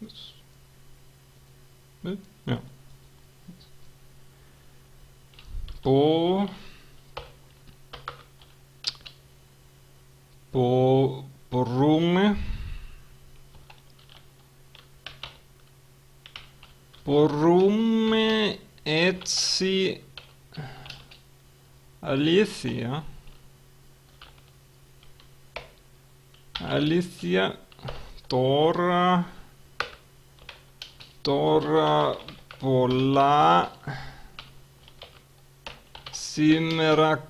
Ja. Μπορούμε έτσι αλήθεια τώρα πολλά σήμερα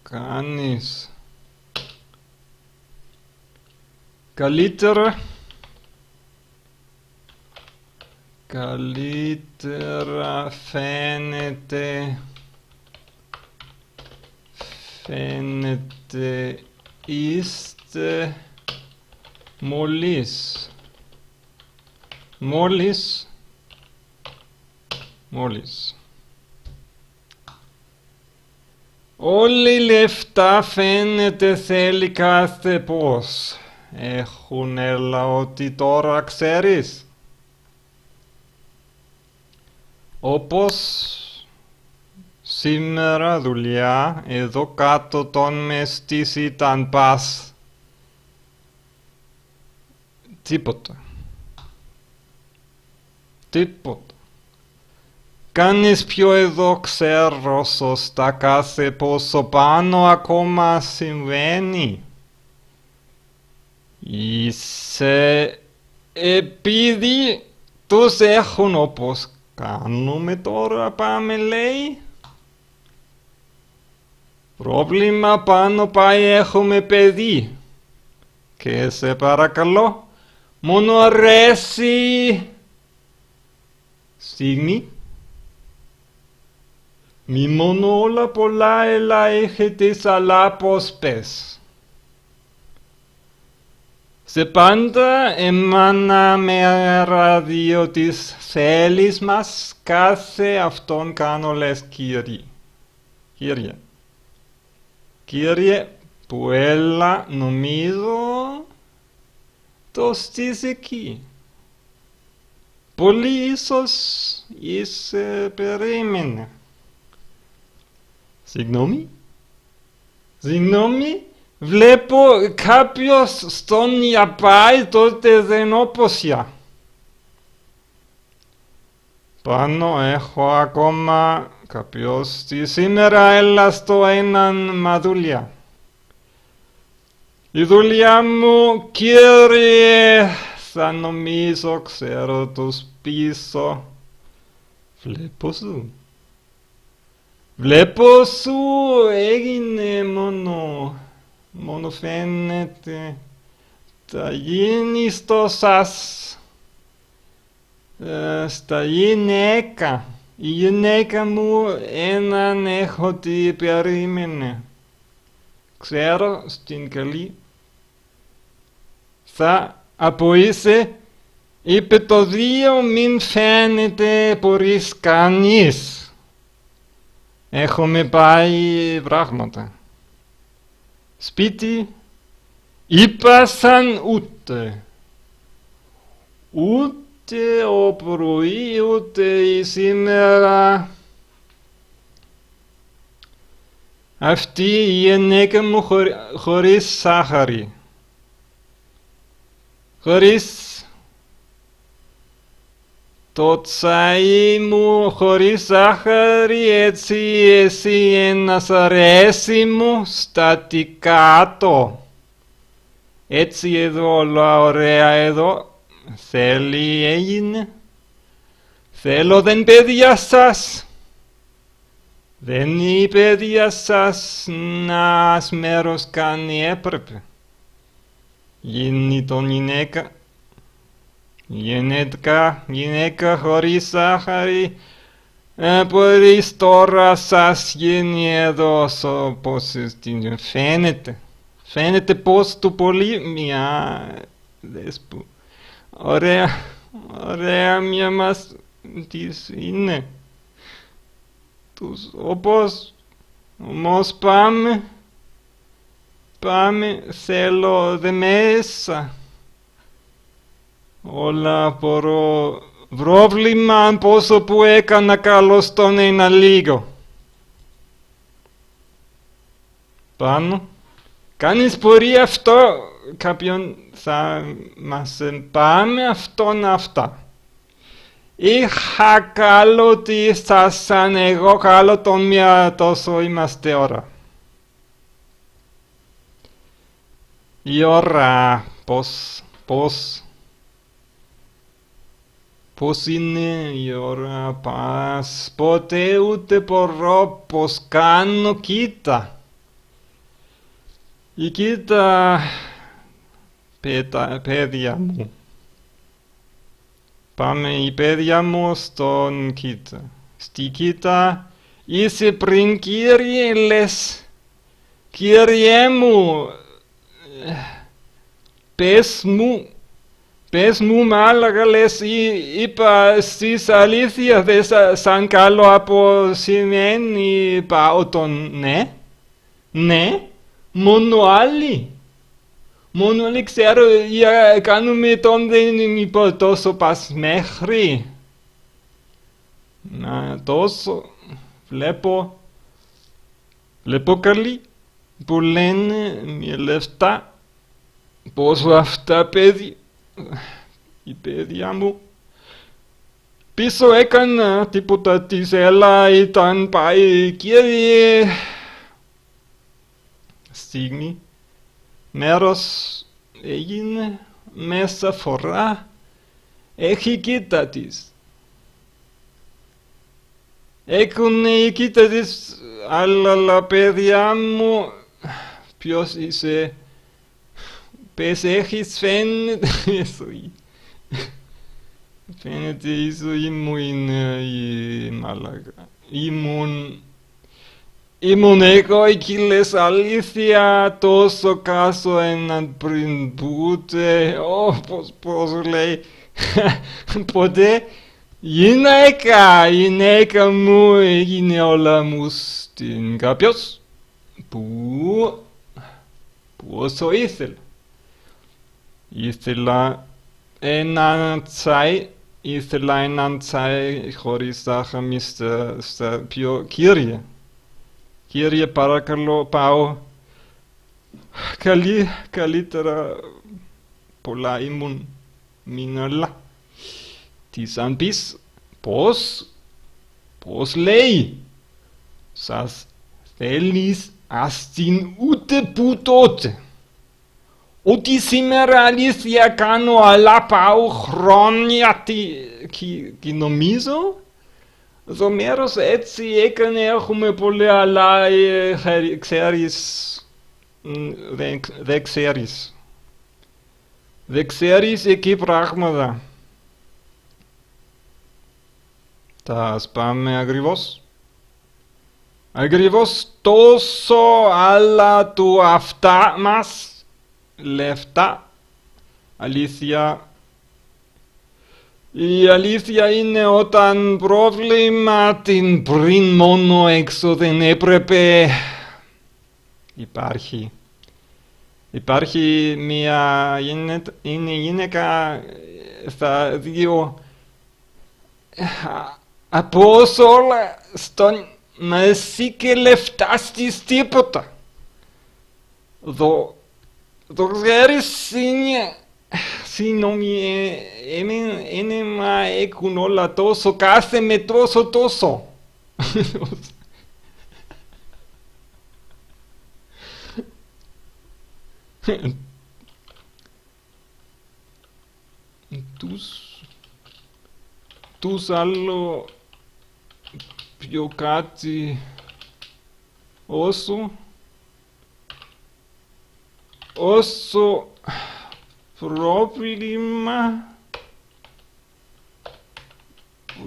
κάνεις καλύτερα φαίνεται είστε μόλις όλοι λεφτά φαίνεται θέλει κάθε πώς. Έχουν έλα ότι τώρα ξέρεις. Όπως σήμερα δουλειά εδώ κάτω τον μεστής ήταν πας. Τίποτα. Κάνεις πιο εδώ ξέρω σωστά κάθε πόσο πάνω ακόμα συμβαίνει. Είσαι επειδή τους έχουν όπως κάνουμε τώρα πάμε λέει. Πρόβλημα πάνω πάει έχουμε παιδί. Και σε παρακαλώ μόνο αρέσει. Στιγμή. Μη μόνο όλα πολλά έλα έχετε αλλά πως πες. Σε πάντα εμάνα μέρα διότι θέλεις μας κάθε αυτόν κάνω λες Κύριε που έλα νομίζω το στείς εκεί. Πολύ ίσως είσαι περίμενε. Συγγνώμη, βλέπω κάποιος στον πάει τότε δεν όπωσια. Πάνω έχω ακόμα κάποιος σήμερα έλα στο έναν μαδούλια. Η δουλειά μου κύριε θα νομίζω ξέρω τους πίσω. Βλέπω σου έγινε μόνο φαίνεται θα γίνει στο σας στα γυναίκα. Η γυναίκα μου έναν έχω τι περίμενε. Ξέρω στην καλή θα αποείσαι είπε το δύο μην φαίνεται μπορείς κανείς. Έχουμε πάει πράγματα. Σπίτι είπα σαν ούτε ο πρωί ούτε η σήμερα. Αυτή η γυναίκα μου χωρίς σάχαρη. Χωρίς το τσάι μου χωρίς ζάχαρη έτσι εσύ ένας αρέσει μου στατικάτο. Έτσι εδώ όλα ωραία εδώ. Θέλει έγινε. Θέλω δεν παιδιά σας. Δεν η παιδιά σας να μέρος κάνει έπρεπε. Γίνει τον γυναίκα χωρίς ζάχαρη μπορείς τώρα σας γίνει εδώ πως φαίνεται πως του πολύ μια δέσπου ωραία μια μας της είναι τους όπως όμως πάμε Πάμε, θέλω δε μέσα. Όλα απορώ. Πρόβλημα πόσο που έκανα καλό στον ένα λίγο. Πάνω. Κάνεις πορεία αυτό. Κάποιον θα μας πάμε αυτόν αυτά. Είχα καλό τι σαν εγώ καλό τον μία τόσο είμαστε ώρα. Η ώρα πώς είναι η ώρα πας, ποτέ ούτε μπορώ πως κάνω κοίτα. Η κοίτα, παιδιά μου. Πάμε η παιδιά μου στον κοίτα. Στη κοίτα είσαι πριν κύριε λες. Κύριε μου, πες μου μάλακα λες, είπα στις αλήθεια δε σαν καλό αποσημαίνει είπα τον ναι, μόνο άλλοι. Μόνο όλοι ξέρω, κάνουμε τον δεν είπα τόσο πας μέχρι. Να τόσο, βλέπω καλή που λένε μια λεφτά. Πόσο αυτά παιδιά, η παιδιά μου. Πίσω έκανα τίποτα της έλα ήταν πάει κύριε. Στιγμή. Μέρος έγινε μέσα φορά έχει κοίτα της. Έχουν η κοίτα της αλλά παιδιά μου ποιος είσαι πες έχεις φαίνεται η ζωή μου είναι η μαλάκα. Ήμουν εγώ εκεί λες αλήθεια τόσο κάσω έναν πριν πούτε πώς λέει ποτέ γυναίκα μου έγινε όλα μου στην κάποιος που όσο ήθελα έναν τσάι χωρίς τα χαμίστα στα πιο Κύριε παρακαλώ πάω καλύτερα πολλά ήμουν μήναλα. Τι αν πεις πώς λέει σας θέλεις αστιν ούτε που τότε. Ότι σήμερα αλήθεια κάνω αλλά πάω χρόνια τι νομίζω. Το μέρος έτσι έκανε έχουμε πολύ αλλά δεν ξέρεις εκεί πράγματα. Θα πάμε ακριβώς τόσο αλλά του αυτά μας λεφτά αλήθεια. Η αλήθεια είναι όταν πρόβλημα την πριν μόνο έξω δεν έπρεπε υπάρχει μια γυναίκα στα δύο από όσο όλα στον μαζί και λεφτά στις τίποτα. Το ξέρεις είναι συγγνώμη, μα έχουν όλα τόσο, κάθε με τόσο. Τους άλλο πιο κάτι όσο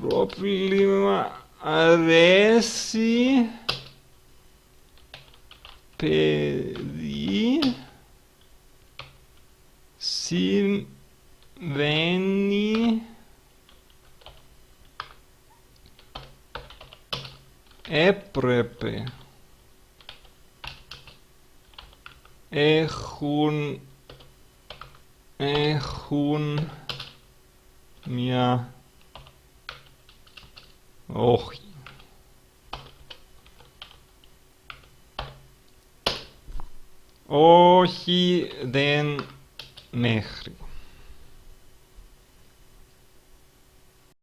πρόβλημα αρέσει παιδί συμβαίνει Έχουν μια όχι. Όχι δεν μέχρι.